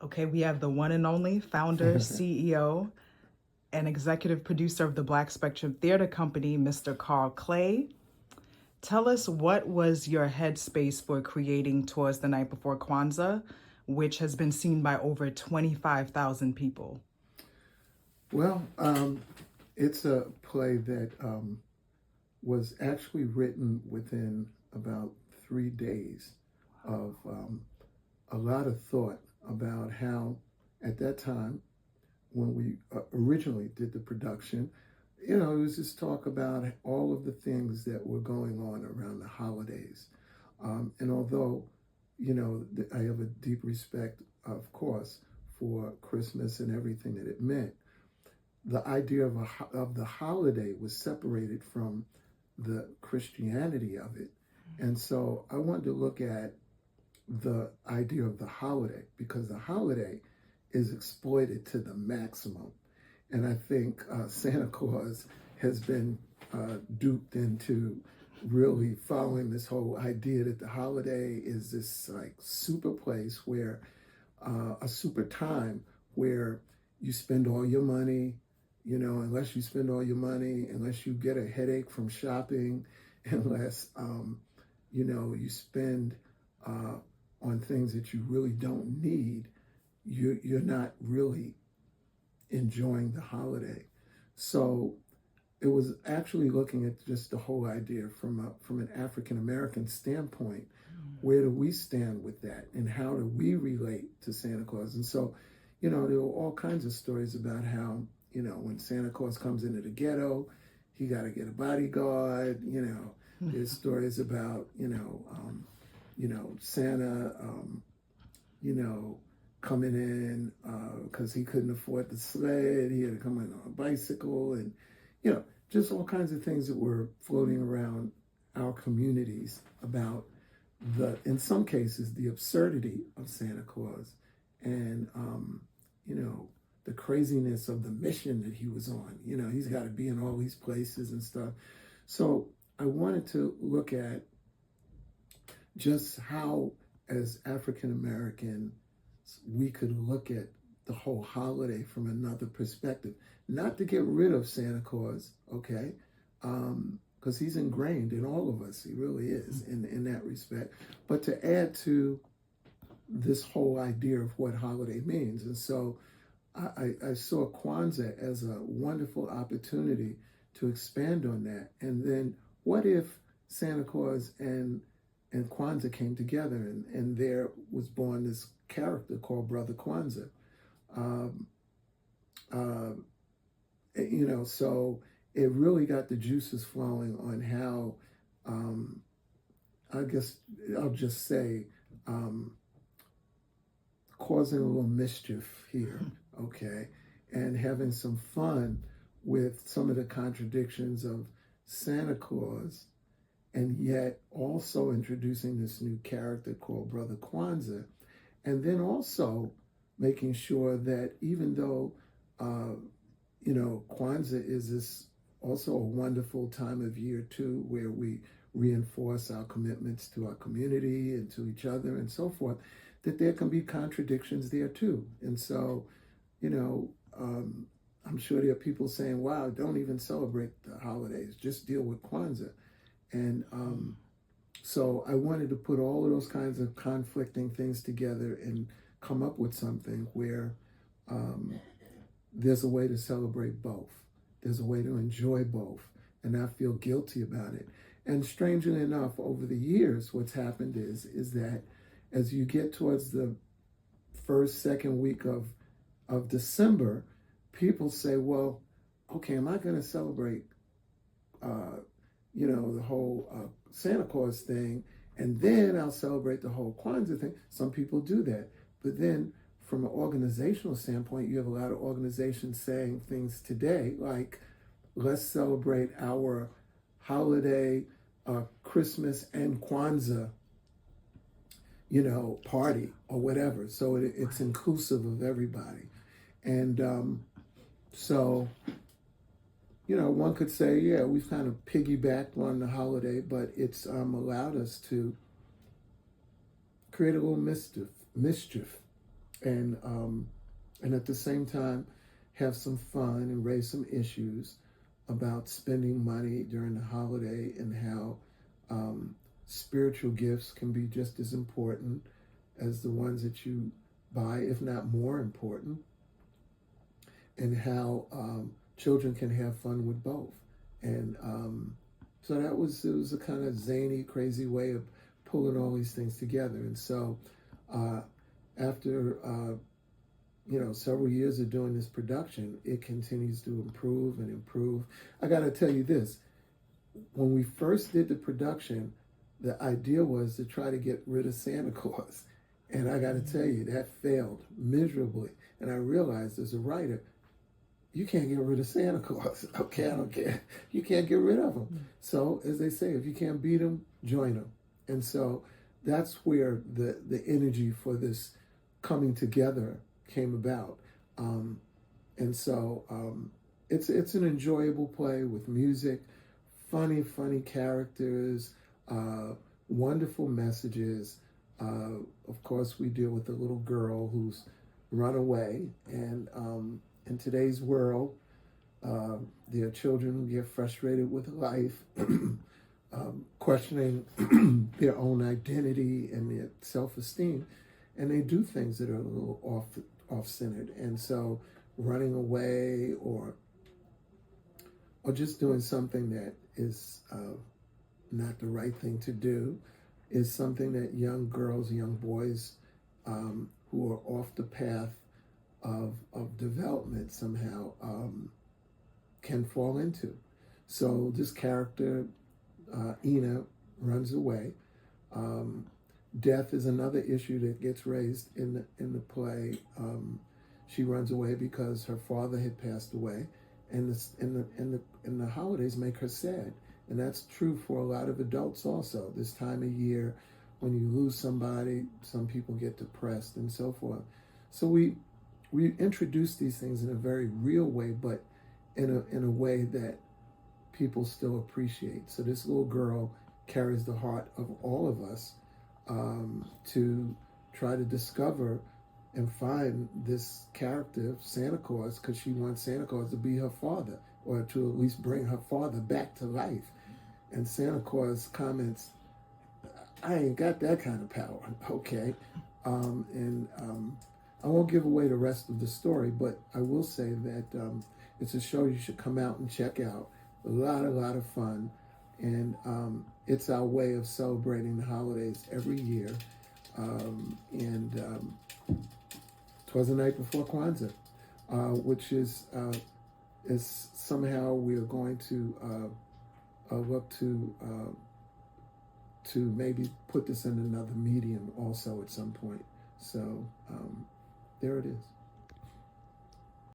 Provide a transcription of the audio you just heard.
Okay, we have the one and only founder, CEO, and executive producer of the Black Spectrum Theater Company, Mr. Carl Clay. Tell us, what was your headspace for creating Twas the Night Before Kwanzaa, which has been seen by over 25,000 people? Well, it's a play that was actually written within about 3 days of a lot of thought about how, at that time, when we originally did the production, it was just talk about all of the things that were going on around the holidays. And although, I have a deep respect, of course, for Christmas and everything that it meant, the idea of the holiday was separated from the Christianity of it. And so I wanted to look at the idea of the holiday, because the holiday is exploited to the maximum. And I think Santa Claus has been duped into really following this whole idea that the holiday is this like super place where a super time where you spend all your money, unless you spend all your money, unless you get a headache from shopping, unless, you spend on things that you really don't need, you're not really enjoying the holiday. So it was actually looking at just the whole idea from an African American standpoint. Where do we stand with that, and how do we relate to Santa Claus? And so, there were all kinds of stories about how, when Santa Claus comes into the ghetto, he got to get a bodyguard. There's stories about, Santa, coming in because he couldn't afford the sled. He had to come in on a bicycle, and, just all kinds of things that were floating around our communities about in some cases, the absurdity of Santa Claus, and, the craziness of the mission that he was on. He's got to be in all these places and stuff. So I wanted to look at just how, as African American, we could look at the whole holiday from another perspective. Not to get rid of Santa Claus, okay? Because he's ingrained in all of us. He really is in that respect. But to add to this whole idea of what holiday means. And so I saw Kwanzaa as a wonderful opportunity to expand on that. And then what if Santa Claus and Kwanzaa came together, and there was born this character called Brother Kwanzaa. So it really got the juices flowing on how, I guess I'll just say, causing a little mischief here, okay, and having some fun with some of the contradictions of Santa Claus, and yet also introducing this new character called Brother Kwanzaa, and then also making sure that even though, Kwanzaa is this also a wonderful time of year too, where we reinforce our commitments to our community and to each other and so forth, that there can be contradictions there too. And so, I'm sure there are people saying, wow, don't even celebrate the holidays, just deal with Kwanzaa. And so I wanted to put all of those kinds of conflicting things together and come up with something where there's a way to celebrate both. There's a way to enjoy both and not feel guilty about it. And strangely enough, over the years, what's happened is that as you get towards the first, second week of December, people say, well, okay, am I going to celebrate, the whole Santa Claus thing, and then I'll celebrate the whole Kwanzaa thing? Some people do that. But then from an organizational standpoint, you have a lot of organizations saying things today like, let's celebrate our holiday, Christmas and Kwanzaa, party or whatever. So it's inclusive of everybody. And so, one could say, yeah, we've kind of piggybacked on the holiday, but it's allowed us to create a little mischief and at the same time have some fun and raise some issues about spending money during the holiday and how spiritual gifts can be just as important as the ones that you buy, if not more important, and how children can have fun with both. And so it was a kind of zany, crazy way of pulling all these things together. And so after several years of doing this production, it continues to improve and improve. I got to tell you this: when we first did the production, the idea was to try to get rid of Santa Claus, and I got to tell you that failed miserably. And I realized as a writer, you can't get rid of Santa Claus. Okay, I don't care. You can't get rid of him. So, as they say, if you can't beat him, join him. And so that's where the energy for this coming together came about. And so it's an enjoyable play with music, funny characters, wonderful messages. Of course, we deal with a little girl who's run away, and in today's world, there are children who get frustrated with life, questioning their own identity and their self-esteem, and they do things that are a little off-centered. And so running away or just doing something that is not the right thing to do is something that young girls, young boys who are off the path of development somehow can fall into. So this character, Ina, runs away. Death is another issue that gets raised in the play. She runs away because her father had passed away, and the holidays make her sad, and that's true for a lot of adults also. This time of year, when you lose somebody, some people get depressed and so forth. So we introduce these things in a very real way, but in a way that people still appreciate. So this little girl carries the heart of all of us to try to discover and find this character, Santa Claus, because she wants Santa Claus to be her father, or to at least bring her father back to life. And Santa Claus comments, I ain't got that kind of power, okay? I won't give away the rest of the story, but I will say that it's a show you should come out and check out. A lot of fun. And it's our way of celebrating the holidays every year. Twas the night before Kwanzaa, which is somehow we are going to look to maybe put this in another medium also at some point. So there it is.